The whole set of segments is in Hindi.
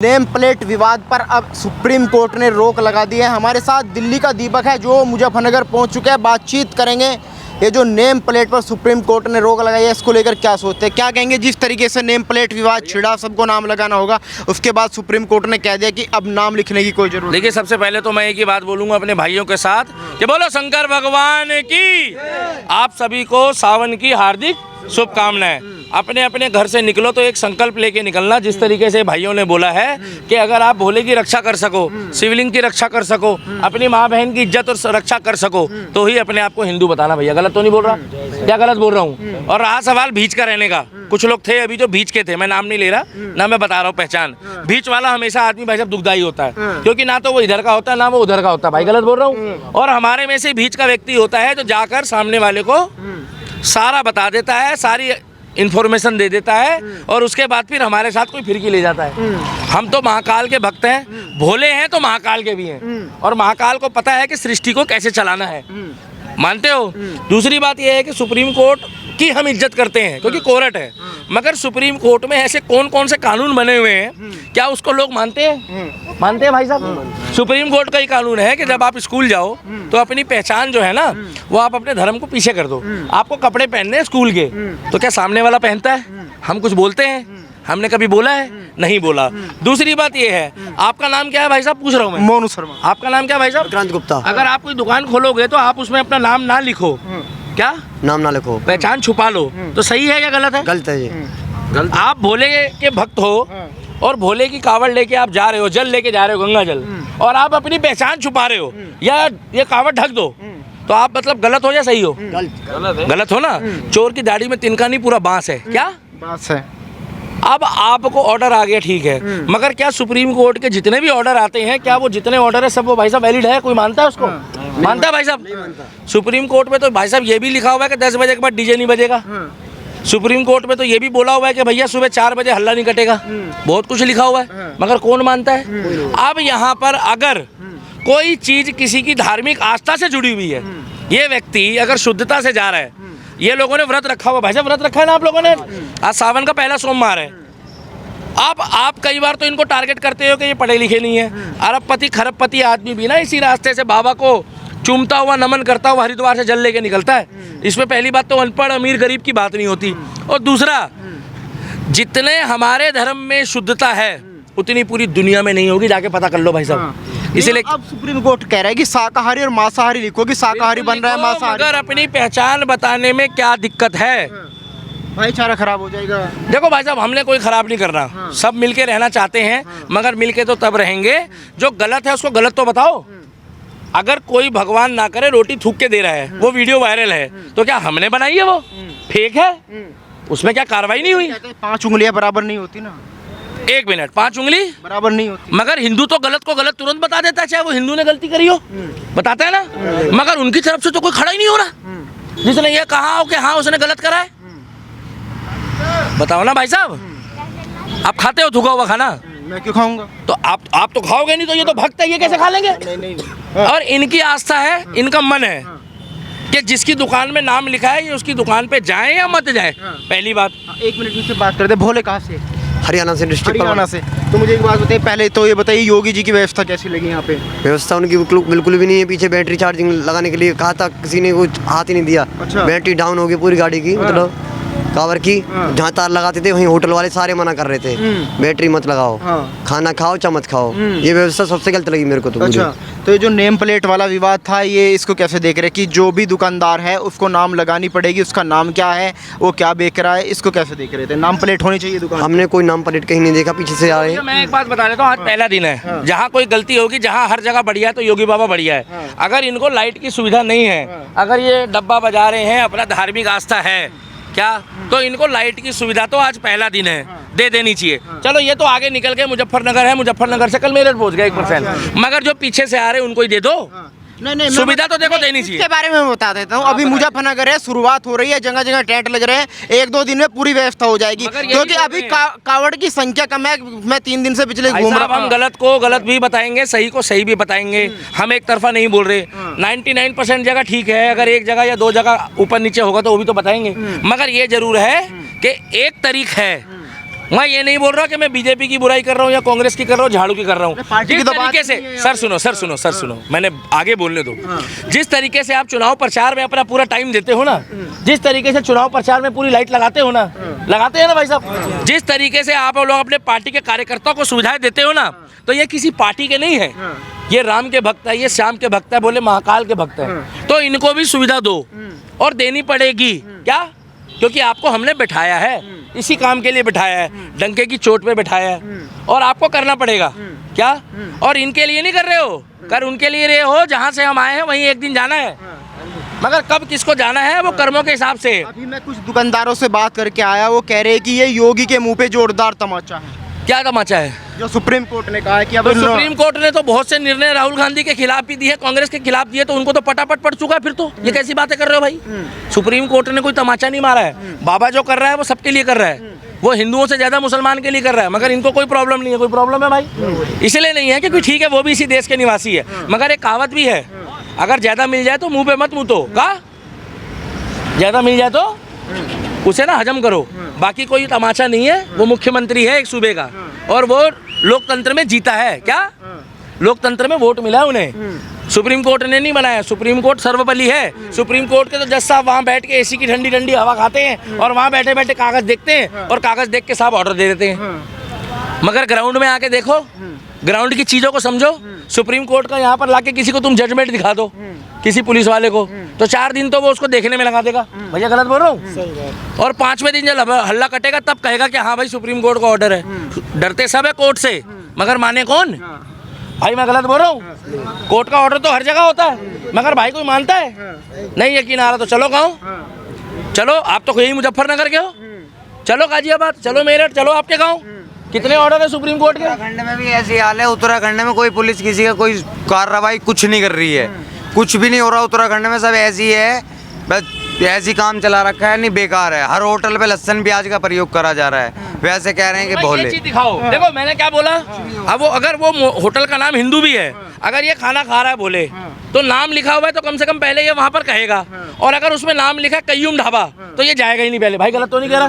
नेम प्लेट विवाद पर अब सुप्रीम कोर्ट ने रोक लगा दी है। हमारे साथ दिल्ली का दीपक है जो मुजफ्फरनगर पहुंच चुके हैं। बातचीत करेंगे ये जो नेम प्लेट पर सुप्रीम कोर्ट ने रोक लगाई है इसको लेकर क्या सोचते हैं, क्या कहेंगे। जिस तरीके से नेम प्लेट विवाद छिड़ा, सबको नाम लगाना होगा, उसके बाद सुप्रीम कोर्ट ने कह दिया कि अब नाम लिखने की कोई जरूरत। देखिए, सबसे पहले तो मैं एक ही बात बोलूंगा अपने भाइयों के साथ कि बोलो शंकर भगवान की। आप सभी को सावन की हार्दिक शुभकामनाएं। अपने अपने घर से निकलो तो एक संकल्प लेके निकलना, जिस तरीके से भाइयों ने बोला है कि अगर आप भोले की रक्षा कर सको, शिवलिंग की रक्षा कर सको, अपनी माँ बहन की इज्जत और रक्षा कर सको, तो ही अपने आप को हिंदू बताना। भैया गलत तो नहीं बोल रहा? क्या गलत बोल रहा हूँ? और रहा सवाल बीच का रहने का, कुछ लोग थे अभी जो बीच के थे, मैं नाम नहीं ले रहा ना, मैं बता रहा हूँ पहचान। बीच वाला हमेशा आदमी भाई साहब दुखदाई होता है, क्योंकि ना तो वो इधर का होता है ना वो उधर का होता है। भाई गलत बोल रहा हूँ? और हमारे में से बीच का व्यक्ति होता है जो जाकर सामने वाले को सारा बता देता है, सारी इन्फॉर्मेशन दे देता है, और उसके बाद फिर हमारे साथ कोई फिरकी ले जाता है। हम तो महाकाल के भक्त हैं, भोले हैं तो महाकाल के भी हैं, और महाकाल को पता है कि सृष्टि को कैसे चलाना है। मानते हो? दूसरी बात यह है कि सुप्रीम कोर्ट की हम इज्जत करते हैं क्योंकि कोर्ट है, मगर सुप्रीम कोर्ट में ऐसे कौन कौन से कानून बने हुए हैं, क्या उसको लोग मानते हैं? मानते हैं भाई साहब? सुप्रीम कोर्ट का ही कानून है कि जब आप स्कूल जाओ तो अपनी पहचान जो है ना, वो आप अपने धर्म को पीछे कर दो। आपको कपड़े पहनने हैं स्कूल के, तो क्या सामने वाला पहनता है? हम कुछ बोलते हैं? हमने कभी बोला है? नहीं बोला। दूसरी बात ये है, आपका नाम क्या है भाई साहब? पूछ रहा हूँ मैं। मोनू शर्मा। आपका नाम क्या है भाई साहब? क्रांति गुप्ता। अगर आप कोई दुकान खोलोगे तो आप उसमें अपना नाम ना लिखो। क्या नाम ना लिखो, पहचान छुपा लो, तो सही है या गलत है? गलत है ये। गलत। आप भोले के भक्त हो और भोले की कावड़ लेके आप जा रहे हो, जल लेके जा रहे हो, गंगा जल, और आप अपनी पहचान छुपा रहे हो या ये कावड़ ढक दो, तो आप मतलब गलत हो या सही हो? गलत हो ना। चोर की दाढ़ी में तिनका नहीं, पूरा बांस है। क्या बात है? अब आपको ऑर्डर आ गया, ठीक है, मगर क्या सुप्रीम कोर्ट के जितने भी ऑर्डर आते हैं, क्या वो जितने ऑर्डर है सब वो भाई साहब वैलिड है? कोई मानता है उसको? मानता है भाई साहब? सुप्रीम कोर्ट में तो भाई साहब ये भी लिखा हुआ है कि 10 बजे के बाद डीजे नहीं बजेगा। सुप्रीम कोर्ट में तो ये भी बोला हुआ है कि भैया सुबह 4 बजे हल्ला नहीं कटेगा। बहुत कुछ लिखा हुआ है, मगर कौन मानता है? अब यहाँ पर अगर कोई चीज किसी की धार्मिक आस्था से जुड़ी हुई है, ये व्यक्ति अगर शुद्धता से जा रहा है, ये लोगों ने व्रत रखा हुआ, भाई साहब व्रत रखा है ना आप लोगों ने, आज सावन का पहला सोमवार है। अब आप कई बार तो इनको टारगेट करते हो कि ये पढ़े लिखे नहीं है। अरबपति खरबपति आदमी भी ना इसी रास्ते से बाबा को चूमता हुआ, नमन करता हुआ हरिद्वार से जल लेके निकलता है। इसमें पहली बात तो अनपढ़ अमीर गरीब की बात नहीं होती, और दूसरा, जितने हमारे धर्म में शुद्धता है उतनी पूरी दुनिया में नहीं होगी, जाके पता कर लो भाई साहब। इसलिए अब सुप्रीम कोर्ट कह रहा है कि शाकाहारी और मांसाहारी लिखो, कि शाकाहारी बन रहा है, मांसाहारी। अगर अपनी पहचान बताने में क्या दिक्कत है? भाईचारा खराब हो जाएगा। देखो भाई साहब, हमने कोई खराब नहीं करना, सब मिलके रहना चाहते हैं, मगर मिलके तो तब रहेंगे, जो गलत है उसको गलत तो बताओ। अगर कोई भगवान ना करे रोटी थूक के दे रहा है, वो वीडियो वायरल है, तो क्या हमने बनाई है? वो फेक है, उसमें क्या कार्रवाई नहीं हुई? 5 उंगलियां बराबर नहीं होती ना। 1 मिनट, 5 उंगली बराबर नहीं होती, मगर हिंदू तो गलत को गलत तुरंत बता देता है, चाहे वो हिंदू ने गलती करी हो, बताता है ना। मगर उनकी तरफ से तो कोई खड़ा ही नहीं हो रहा जिसने ये कहा हो कि हाँ उसने गलत करा है। बताओ ना भाई साहब, आप खाते हो थूका हुआ खाना? मैं क्यों खाऊंगा? तो आप तो खाओगे नहीं, तो ये तो भक्त है, ये कैसे खा लेंगे? नहीं। और इनकी आस्था है, इनका मन है कि जिसकी दुकान में नाम लिखा है ये उसकी दुकान पे जाए या मत जाए। पहली बात। 1 मिनट मुझसे बात करते। भोले कहाँ से? हरियाणा से, डिस्ट्रिक्ट हरियाणा से। तो मुझे एक बात बताइए, पहले तो ये बताइए योगी जी की व्यवस्था कैसी लगी यहाँ पे? व्यवस्था उनकी बिल्कुल भी नहीं है। पीछे बैटरी चार्जिंग लगाने के लिए कहा था, किसी ने कुछ हाथ ही नहीं दिया। अच्छा। बैटरी डाउन हो गई पूरी गाड़ी की, मतलब कावर की। जहाँ तार लगाते थे वहीं होटल वाले सारे मना कर रहे थे, बैटरी मत लगाओ, खाना खाओ चाहे मत खाओ। ये व्यवस्था सबसे गलत लगी मेरे को तो। अच्छा, तो ये जो नेम प्लेट वाला विवाद था, ये इसको कैसे देख रहे कि जो भी दुकानदार है उसको नाम लगानी पड़ेगी, उसका नाम क्या है, वो क्या बेच रहा है, इसको कैसे देख रहे थे? नाम प्लेट होनी चाहिए दुकान। हमने कोई नाम प्लेट कहीं नहीं देखा, पीछे से आ रहे हैं। मैं एक बात बता देता हूँ, आज पहला दिन है, जहाँ कोई गलती होगी, जहाँ हर जगह बढ़िया है तो योगी बाबा बढ़िया है। अगर इनको लाइट की सुविधा नहीं है, अगर ये डब्बा बजा रहे हैं, अपना धार्मिक आस्था है क्या, तो इनको लाइट की सुविधा तो आज पहला दिन है, दे देनी चाहिए। चलो ये तो आगे निकल के मुजफ्फरनगर है, मुजफ्फरनगर से कल मेरठ पहुंच गया 1%, मगर जो पीछे से आ रहे हैं उनको ही दे दो। नहीं, सुविधा तो देखो देनी चाहिए। इसके बारे में मैं बता देता हूँ। अभी मुजफ्फरनगर है, शुरुआत हो रही है, जगह जगह टेंट लग रहे हैं, 1-2 दिन में पूरी व्यवस्था हो जाएगी, क्योंकि अभी कावड़ की संख्या कम है। मैं 3 दिन से पिछले घूम रहा हूँ। हम गलत को गलत भी बताएंगे, सही को सही भी बताएंगे, हम एक तरफा नहीं बोल रहे। 99% जगह ठीक है, अगर 1 जगह या 2 जगह ऊपर नीचे होगा तो वो भी तो बताएंगे, मगर ये जरूर है कि एक तारीख है मैं ये नहीं बोल रहा कि मैं बीजेपी की बुराई कर रहा हूँ या कांग्रेस की कर रहा हूँ, झाड़ू की कर रहा हूँ। पार्टी की जिस तो बात तरीके से नहीं है सर सुनो, मैंने आगे बोलने दो। जिस तरीके से आप चुनाव प्रचार में अपना पूरा टाइम देते हो ना, जिस तरीके से चुनाव प्रचार में पूरी लाइट लगाते हो ना, लगाते हैं ना भाई साहब, जिस तरीके से आप लोग अपने पार्टी के कार्यकर्ताओं को सुविधाएं देते हो ना, तो ये किसी पार्टी के नहीं है, ये राम के भक्त है, ये श्याम के भक्त है, बोले महाकाल के भक्त है। तो इनको भी सुविधा दो और देनी पड़ेगी। क्या? क्योंकि आपको हमने बिठाया है, इसी काम के लिए बिठाया है, डंके की चोट पे बिठाया है, और आपको करना पड़ेगा। क्या? और इनके लिए नहीं कर रहे हो, कर उनके लिए रहे हो जहाँ से हम आए हैं वहीं एक दिन जाना है, मगर कब किसको जाना है वो कर्मों के हिसाब से। अभी मैं कुछ दुकानदारों से बात करके आया, वो कह रहे हैं कि ये योगी के मुंह पे जोरदार तमाचा है। क्या तमाचा है? जो सुप्रीम कोर्ट ने कहा है कि अब तो सुप्रीम कोर्ट ने तो बहुत से निर्णय राहुल गांधी के खिलाफ भी दिए, कांग्रेस के खिलाफ दिए, तो उनको तो पटापट पड़ चुका है। फिर तो ये कैसी बातें कर रहे हो भाई? सुप्रीम कोर्ट ने कोई तमाचा नहीं मारा है। बाबा जो कर रहा है वो सबके लिए कर रहा है, वो हिंदुओं से ज्यादा मुसलमान के लिए कर रहा है, मगर इनको कोई प्रॉब्लम नहीं है। कोई प्रॉब्लम है भाई? इसलिए नहीं है क्योंकि ठीक है वो भी इसी देश के निवासी है, मगर एक कहावत भी है, अगर ज्यादा मिल जाए तो मुंह पे मत मुतो। का ज्यादा मिल जाए तो उसे ना हजम करो। बाकी कोई तमाचा नहीं है, वो मुख्यमंत्री है एक सूबे का, और वो लोकतंत्र में जीता है। क्या? लोकतंत्र में वोट मिला है उन्हें, सुप्रीम कोर्ट ने नहीं बनाया। सुप्रीम कोर्ट सर्वबली है। सुप्रीम कोर्ट के तो जज साहब वहाँ बैठ के एसी की ठंडी ठंडी हवा खाते हैं और वहाँ बैठे बैठे कागज देखते हैं और कागज देख के साहब ऑर्डर दे देते हैं। मगर ग्राउंड में आके देखो, ग्राउंड की चीज़ों को समझो। सुप्रीम कोर्ट का यहाँ पर लाके किसी को तुम जजमेंट दिखा दो, किसी पुलिस वाले को, तो 4 दिन तो वो उसको देखने में लगा देगा। भैया गलत बोल रहा हूँ? और 5वें दिन जब हल्ला कटेगा तब कहेगा कि हाँ भाई सुप्रीम कोर्ट का ऑर्डर है। डरते सब है कोर्ट से, मगर माने कौन? भाई मैं गलत बोल रहा हूँ? कोर्ट का ऑर्डर तो हर जगह होता है, मगर भाई कोई मानता है? नहीं यकीन आ रहा तो चलो गाँव, चलो आप तो यही मुजफ्फरनगर के हो, चलो गाजियाबाद, चलो मेरठ, चलो आपके गाँव। कितने ऑर्डर है सुप्रीम कोर्ट के? उत्तराखंड में भी ऐसी हाल है। उत्तराखंड में कोई पुलिस किसी का कोई कार्रवाई कुछ नहीं कर रही है, कुछ भी नहीं हो रहा उत्तराखंड में। सब ऐसी है, बस ऐसी काम चला रखा है, नहीं बेकार है। हर होटल पे लहसुन प्याज का प्रयोग करा जा रहा है। वैसे कह रहे हैं कि भोले। ये चीज दिखाओ। देखो मैंने क्या बोला, अब वो अगर वो होटल का नाम हिंदू भी है, अगर ये खाना खा रहा है भोले, तो नाम लिखा हुआ है तो कम से कम पहले ये वहाँ पर कहेगा। और अगर उसमें नाम लिखा है कय्यूम ढाबा, तो ये जाएगा ही नहीं पहले। भाई गलत तो नहीं कह रहा?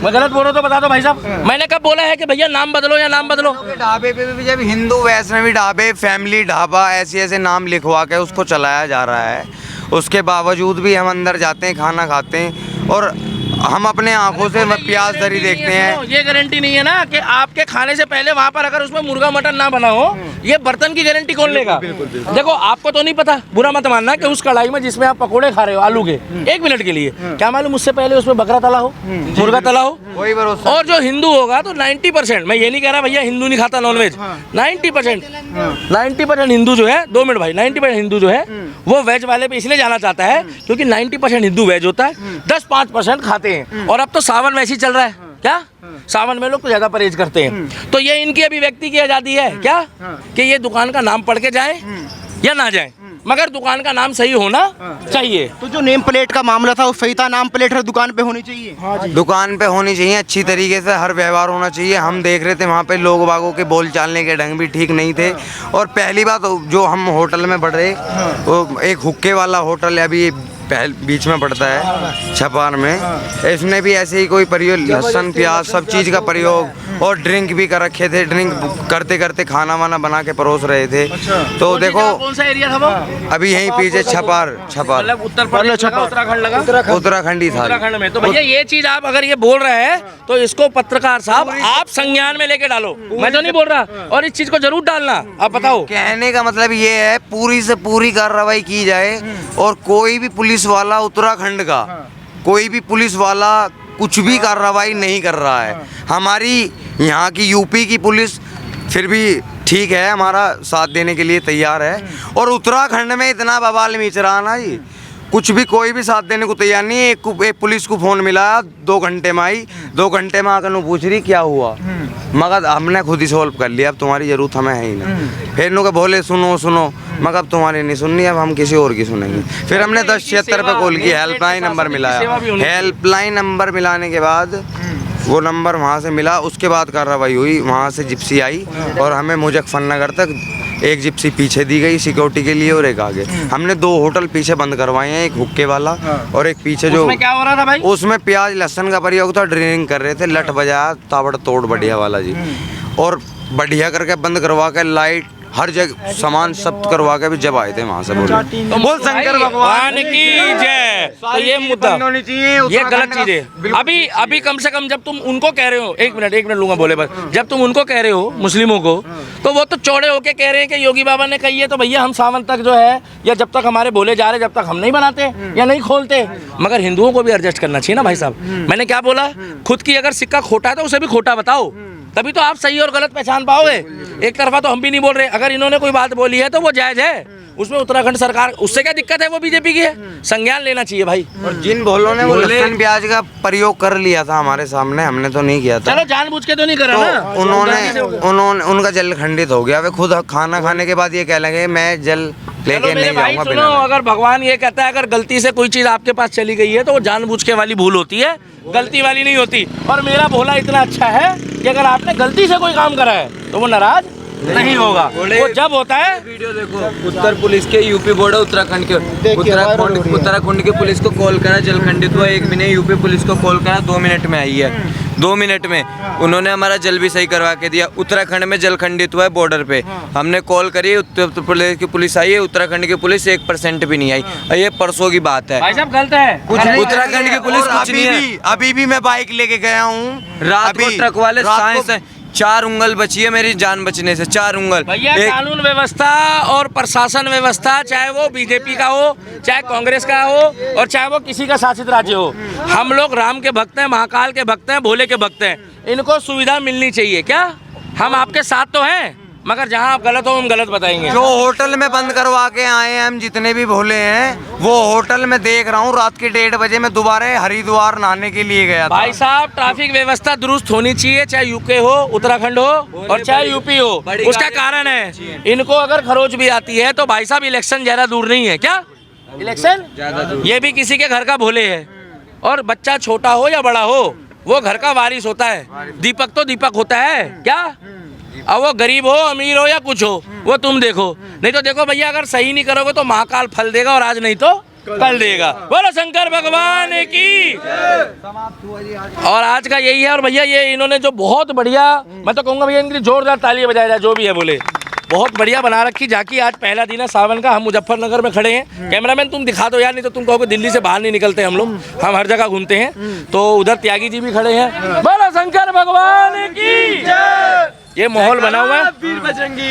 मैं गलत बोल रहा तो बता दो भाई साहब। मैंने कब बोला है कि भैया नाम बदलो या नाम बदलो? ढाबे पे भी जब हिंदू वैष्णवी ढाबे, फैमिली ढाबा, ऐसे ऐसे नाम लिखवा के उसको चलाया जा रहा है। उसके बावजूद भी हम अंदर जाते हैं, खाना खाते हैं और हम अपने आंखों से प्याज दरी देखते हैं। ये गारंटी नहीं है ना कि आपके खाने से पहले वहाँ पर अगर उसमें मुर्गा मटन ना बना हो, ये बर्तन की गारंटी कौन लेगा? देखो आपको तो नहीं पता, बुरा मत मानना, कि उस कढ़ाई में जिसमें आप पकोड़े खा रहे हो आलू के, 1 मिनट के लिए, क्या मालूम उससे पहले उसमें बकरा तला हो, मुर्गा तला हो। कोई भरोसा। और जो हिंदू होगा तो 90%, मैं ये नहीं कह रहा भैया हिंदू नहीं खाता नॉनवेज, 90% हिंदू जो है, 2 मिनट भाई, 90% हिंदू जो है वो वेज वाले पे इसलिए जाना चाहता है क्योंकि 90% हिंदू वेज होता है, 10-5% खाते हैं। और अब तो सावन वैसे ही चल रहा है। क्या? सावन में लोग तो ज्यादा परहेज करते हैं। तो ये इनकी अभिव्यक्ति की आजादी है क्या, कि ये दुकान का नाम पढ़ के जाए या ना जाए, मगर दुकान का नाम सही होना चाहिए। तो जो नेम प्लेट का मामला था वो सही था, नाम प्लेट हर दुकान पे होनी चाहिए। दुकान पे होनी चाहिए, अच्छी तरीके से हर व्यवहार होना चाहिए। हम देख रहे थे वहाँ पे लोग बागों के बोल चालने के ढंग भी ठीक नहीं थे। और पहली बात जो हम होटल में बढ़ रहे, वो एक हुक्के वाला होटल है, अभी बीच में पड़ता है छपार में, इसमें भी ऐसे ही कोई प्रयोग, लहसुन प्याज सब चीज़ का प्रयोग, और ड्रिंक भी कर रखे थे। ड्रिंक करते करते खाना वाना बना के परोस रहे थे। तो देखो कौन सा एरिया था वो? अभी यहीं पीछे छपार मतलब उत्तर प्रदेश लगा, उत्तराखंड लगा, उत्तराखंड ही था। उत्तराखंड में तो भैया ये चीज आप अगर ये बोल रहे हैं तो इसको पत्रकार साहब आप संज्ञान में लेके डालो। मैं तो नहीं बोल रहा, और इस चीज को जरूर डालना। आप बताओ, कहने का मतलब ये है पूरी से पूरी कार्रवाई की जाए, और कोई भी पुलिस वाला उत्तराखंड का कोई भी पुलिस वाला कुछ भी कार्रवाई नहीं कर रहा है। हमारी यहाँ की यूपी की पुलिस फिर भी ठीक है, हमारा साथ देने के लिए तैयार है। और उत्तराखंड में इतना बवाल मच रहा ना जी, कुछ भी कोई भी साथ देने को तैयार नहीं है। एक पुलिस को फ़ोन मिला 2 घंटे में आई, 2 घंटे में आकर पूछ रही क्या हुआ, मगर हमने खुद ही सॉल्व कर लिया, अब तुम्हारी ज़रूरत हमें है ही ना। फिर नो के बोले सुनो सुनो, मगर अब तुम्हारी नहीं सुननी, अब हम किसी और की सुनेंगे। फिर हमने 1076 पे कॉल किया, हेल्पलाइन नंबर मिलाया। हेल्पलाइन नंबर मिलाने के बाद वो नंबर वहाँ से मिला, उसके बाद कार्रवाई हुई, वहाँ से जिप्सी आई और हमें मुजफ्फरनगर तक एक जिप्सी पीछे दी गई सिक्योरिटी के लिए और एक आगे। हमने 2 होटल पीछे बंद करवाए हैं, एक हुक्के वाला और एक पीछे जो उसमें क्या हो रहा था भाई? उसमें प्याज लहसुन का प्रयोग था, ड्रिलिंग कर रहे थे, लठ बजाया ताबड़ तोड़ बढ़िया वाला जी, और बढ़िया करके बंद करवा के लाइट हर जगह सामान सब करवा के भी जब आए थे वहाँ से बोल शंकर भगवान की जय। तो ये मुद्दा ये गलत चीज है। अभी कम से कम जब तुम उनको कह रहे हो, एक मिनट लूंगा बोले बस, जब तुम उनको कह रहे हो मुस्लिमों को, तो वो तो चौड़े होके कह रहे हैं कि योगी बाबा ने कही है तो भैया हम सावन तक जो है या जब तक हमारे बोले जा रहे जब तक हम नहीं बनाते या नहीं खोलते। मगर हिंदुओं को भी एडजस्ट करना चाहिए ना भाई साहब। मैंने क्या बोला, खुद की अगर सिक्का खोटा है तो उसे भी खोटा बताओ, तभी तो आप सही और गलत पहचान पाओगे। एक तरफा तो हम भी नहीं बोल रहे। अगर इन्होंने कोई बात बोली है तो वो जायज है, उसमें उत्तराखंड सरकार, उससे क्या दिक्कत है, वो बीजेपी की है, संज्ञान लेना चाहिए भाई। और जिन भोलों ने वो लहसुन प्याज का प्रयोग कर लिया था हमारे सामने, हमने तो नहीं किया था। चलो जानबूझ के तो नहीं करा ना, उन्होंने उनका जल खंडित हो गया। वे खुद खाना खाने के बाद ये कह लगे मैं जल लेके नहीं जाऊंगा। सुनो, अगर भगवान ये कहता है अगर गलती से कोई चीज आपके पास चली गई है तो वो जानबूझ के वाली भूल होती है, गलती वाली नहीं होती। और मेरा भोला इतना अच्छा है कि अगर आपने गलती से कोई काम करा है तो वो नाराज नहीं होगा। वो जब होता है, वीडियो देखो, उत्तर पुलिस के यूपी बॉर्डर उत्तराखंड के, उत्तराखंड की पुलिस को कॉल करा, जल खंडित हुआ, 1 महीने यूपी पुलिस को कॉल करा, 2 मिनट में आई है, 2 मिनट में उन्होंने हमारा जल भी सही करवा के दिया। उत्तराखंड में जल खंडित हुआ है बॉर्डर पे, हमने कॉल करी, उत्तर प्रदेश की पुलिस आई है, उत्तराखंड की पुलिस 1% भी नहीं आई। ये परसों की बात है भाई साहब गलत है कुछ नहीं, उत्तराखंड की पुलिस कुछ नहीं है। अभी भी मैं बाइक लेके गया हूँ, रात को ट्रक वाले साइंस है, 4 उंगल बची है मेरी जान बचने से, 4 उंगल। भैया कानून व्यवस्था और प्रशासन व्यवस्था, चाहे वो बीजेपी का हो, चाहे कांग्रेस का हो, और चाहे वो किसी का शासित राज्य हो, हम लोग राम के भक्त हैं, महाकाल के भक्त हैं, भोले के भक्त हैं। इनको सुविधा मिलनी चाहिए। क्या हम आपके साथ तो हैं, मगर जहाँ आप गलत हो हम गलत बताएंगे। जो होटल में बंद करवा के आए हैं हम जितने भी भोले हैं, वो होटल में देख रहा हूँ रात के 1:30 बजे मैं दोबारा हरिद्वार नहाने के लिए गया था। भाई साहब ट्रैफिक व्यवस्था दुरुस्त होनी चाहिए, चाहे यूके हो, उत्तराखंड हो और चाहे यूपी हो। उसका कारण है इनको अगर खरोच भी आती है तो भाई साहब इलेक्शन ज्यादा दूर नहीं है। क्या इलेक्शन ज्यादा दूर, ये भी किसी के घर का भोले है। और बच्चा छोटा हो या बड़ा हो, वो घर का वारिस होता है। दीपक तो दीपक होता है। क्या अब वो गरीब हो अमीर हो या कुछ हो, वो तुम देखो। नहीं तो देखो भैया, अगर सही नहीं करोगे तो महाकाल फल देगा, और आज नहीं तो कल देगा। बोलो शंकर भगवान की। और आज का यही है। और भैया ये इन्होंने जो बहुत बढ़िया, मैं तो कहूँगा भैया इनकी जोरदार तालियां बजाया जाए, जो भी है बोले, बहुत बढ़िया बना रखी झांकी। आज पहला दिन है सावन का, हम मुजफ्फरनगर में खड़े हैं। कैमरामैन तुम दिखा दो यार, नहीं तो तुम कहोगे दिल्ली से बाहर नहीं निकलते हम लोग, हम हर जगह घूमते हैं। तो उधर त्यागी जी भी खड़े हैं। बोलो शंकर भगवान की जय। ये माहौल बना हुआ है,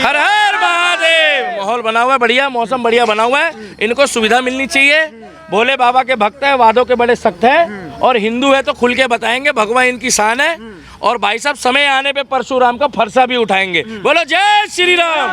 हर हर महादेव। माहौल बना हुआ है बढ़िया, मौसम बढ़िया बना हुआ है। इनको सुविधा मिलनी चाहिए। भोले बाबा के भक्त है, वादों के बड़े सख्त है, और हिंदू है तो खुल के बताएंगे भगवान इनकी शान है। और भाई साहब समय आने पे परशुराम का फरसा भी उठाएंगे। बोलो जय श्री राम।